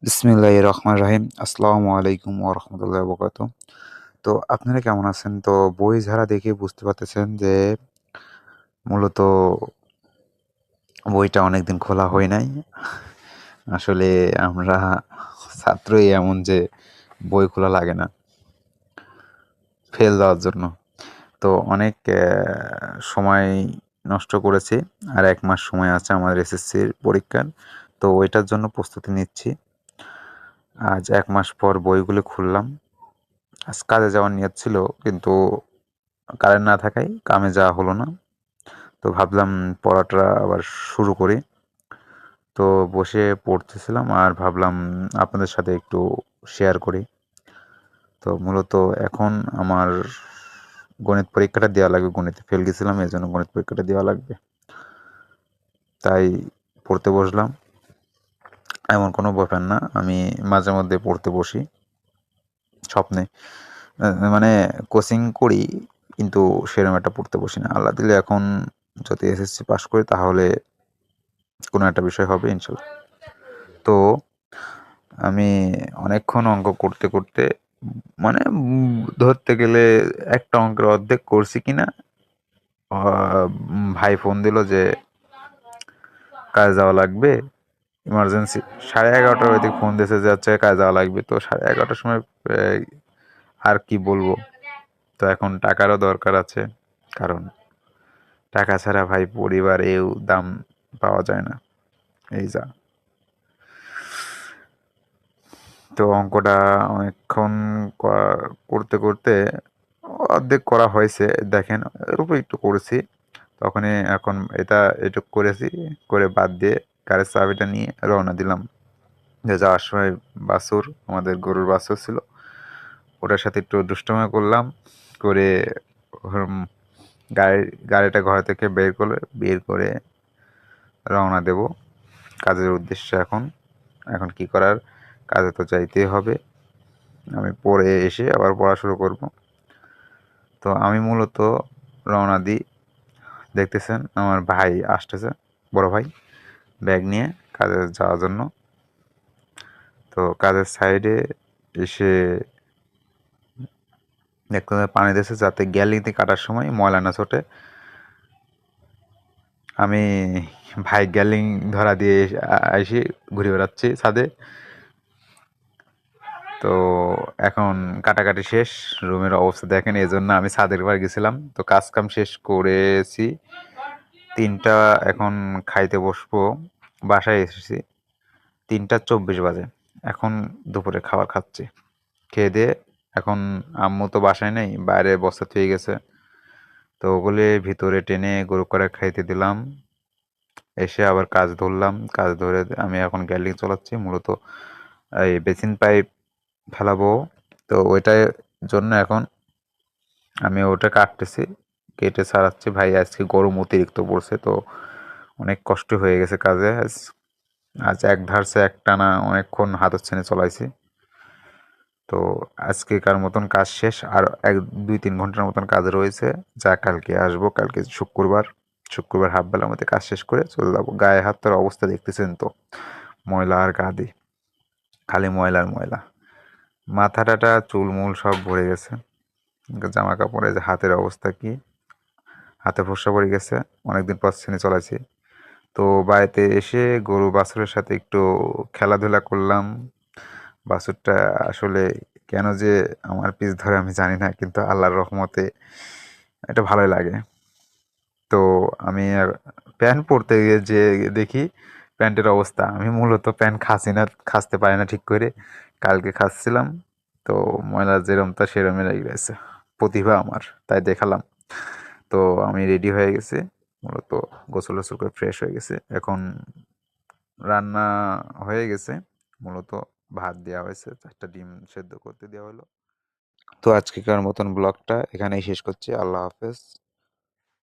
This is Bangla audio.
বিসমিল্লাহির রহমানির রহিম। আসসালামু আলাইকুম ওয়া রাহমাতুল্লাহি ওয়া বারাকাতুহু। তো আপনারা কেমন আছেন? তো বই ঝাড়া দেখে বুঝতে পারতেছেন যে মূলত বইটা অনেকদিন খোলা হয় নাই। আসলে আমরা ছাত্রই এমন যে বই খোলা লাগে না ফেল দেওয়ার জন্য। তো অনেক সময় নষ্ট করেছি। আর ১ মাস সময় আছে আমাদের এসএসসির পরীক্ষার। তো ওইটার জন্য প্রস্তুতি নিচ্ছি। আজ ১ মাস পর বইগুলো খুললাম। আজ কাজে যাওয়ার নিয়ত ছিল কিন্তু কারেন্ট না থাকায় কামে যাওয়া হলো না। তো ভাবলাম পড়াটা আবার শুরু করি। তো বসে পড়তেছিলাম আর ভাবলাম আপনাদের সাথে একটু শেয়ার করি। তো মূলত এখন আমার গণিত পরীক্ষাটা দেওয়া লাগবে। গণিতে ফেল গেছিলাম, এজন্য গণিত পরীক্ষাটা দেওয়া লাগবে। তাই পড়তে বসলাম। এমন কোনো ব্যাপার না। আমি মাঝে মধ্যে পড়তে বসি স্বপ্নে। মানে কোচিং করি কিন্তু সেরকম একটা পড়তে বসি না। আল্লাহ দিলে এখন যদি এসএসসি পাস করি তাহলে কোনো একটা বিষয় হবে ইনশাল্লাহ। তো আমি অনেকক্ষণ অঙ্ক করতে করতে মানে ধরতে গেলে একটা অঙ্কের অর্ধেক করছি কিনা ভাই ফোন দিল যে কাজে যাওয়া লাগবে, ইমার্জেন্সি। 11:30টার ওইদিকে ফোন দিয়েছে যে হচ্ছে কাজে যাওয়া লাগবে। তো 11:30টার সময় আহ, আর কি বলবো। তো এখন টাকারও দরকার আছে, কারণ টাকা ছাড়া ভাই পরিবারেও দাম পাওয়া যায় না। এই যা। তো অঙ্কটা অনেকক্ষণ করতে করতে অর্ধেক করা হয়েছে। দেখেন এর উপর একটু করেছি। তখনই এখন এটুক করেছি, করে বাদ দিয়ে গাড়ির চাবিটা নিয়ে রওনা দিলাম। যে যাওয়ার সময় বাছুর, আমাদের গরুর বাছুর ছিল, ওটার সাথে একটু দুষ্টুমি করলাম, করে হুম, গাড়িটা ঘর থেকে বের করে রওনা দেব কাজের উদ্দেশ্যে। এখন এখন কি করার, কাজে তো যাইতেই হবে। আমি পড়ে এসে আবার পড়া শুরু করব। তো আমি মূলত রওনা দিই। দেখতেছেন আমার ভাই আসতেছে, বড় ভাই, ব্যাগ নিয়ে কাজে যাওয়ার জন্য। তো কাজের সাইডে এসে দেখতে পানি দিয়েছে যাতে গ্যালিতে কাটার সময় ময়লা না ছোটে। আমি ভাই গ্যালিং ধরা দিয়ে এসে ঘুরে বেড়াচ্ছি ছাদে। তো এখন কাটাকাটি শেষ, রুমের অবস্থা দেখেন। এই জন্য আমি ছাদের ঘরে গেছিলাম। তো কাজ কাম শেষ করেছি 3টা, এখন খাইতে বসবো। বাসায় এসেছি 3টা 24 বাজে। এখন দুপুরে খাবার খাচ্ছি। খেয়ে দিয়ে এখন আম্মু তো বাসায় নেই, বাইরে বস্তা থুয়ে গেছে। তো ওগুলি ভিতরে টেনে গরু করে খাইতে দিলাম। এসে আবার কাজ ধরলাম। কাজ ধরে আমি এখন গ্যালিং চালাচ্ছি। মূলত এই বেসিন পাইপ ফেলাবো। তো ওইটার জন্য এখন আমি ওটা কাটতেছি, কেটে ছাড়াচ্ছি। ভাই আজকে গরম অতিরিক্ত পড়ছে, তো অনেক কষ্ট হয়ে গেছে কাজে। আজ আজ এক ধারসে একটানা অনেকক্ষণ হাতের ছেনে চলাইছি। তো আজকেকার মতন কাজ শেষ। আর 1-2-3 ঘন্টার মতন কাজ রয়েছে, যা কালকে আসবো। কালকে শুক্রবার, শুক্রবার হাফ বেলার মধ্যে কাজ শেষ করে চলে যাবো। গায়ে হাতের অবস্থা দেখতেছেন তো, ময়লা আর গাদি, খালি ময়লা আর ময়লা। মাথা টাটা চুল মুল সব ভরে গেছে। জামা কাপড়ে যে হাতের অবস্থা কি, হাতে ফর্সা পড়ে গেছে। অনেকদিন পর ছেনে চলাইছি। তো বাড়িতে এসে গরু বাছুরের সাথে একটু খেলাধুলা করলাম। বাছুরটা আসলে কেন যে আমার পিছ ধরে আমি জানি না, কিন্তু আল্লাহর রহমতে এটা ভালোই লাগে। তো আমি প্যান্ট পরতে গিয়ে যে দেখি প্যান্টের অবস্থা, আমি মূলত প্যান্ট খাসি না, খাসতে পারি না ঠিক করে। কালকে খাচ্ছিলাম, তো ময়লা যেরম তা সেরমই লেগে গেছে। প্রতিভা আমার, তাই দেখালাম। তো আমি রেডি হয়ে গেছি, মূলত গোসল টোসল করে ফ্রেশ হয়ে গেছে। এখন রান্না হয়ে গেছে। মূলত ভাত দেওয়া হয়েছে, 4টা ডিম সেদ্ধ করতে দেওয়া হলো। তো আজকেকার মতন ব্লগটা এখানেই শেষ করছি। আল্লাহ হাফেজ।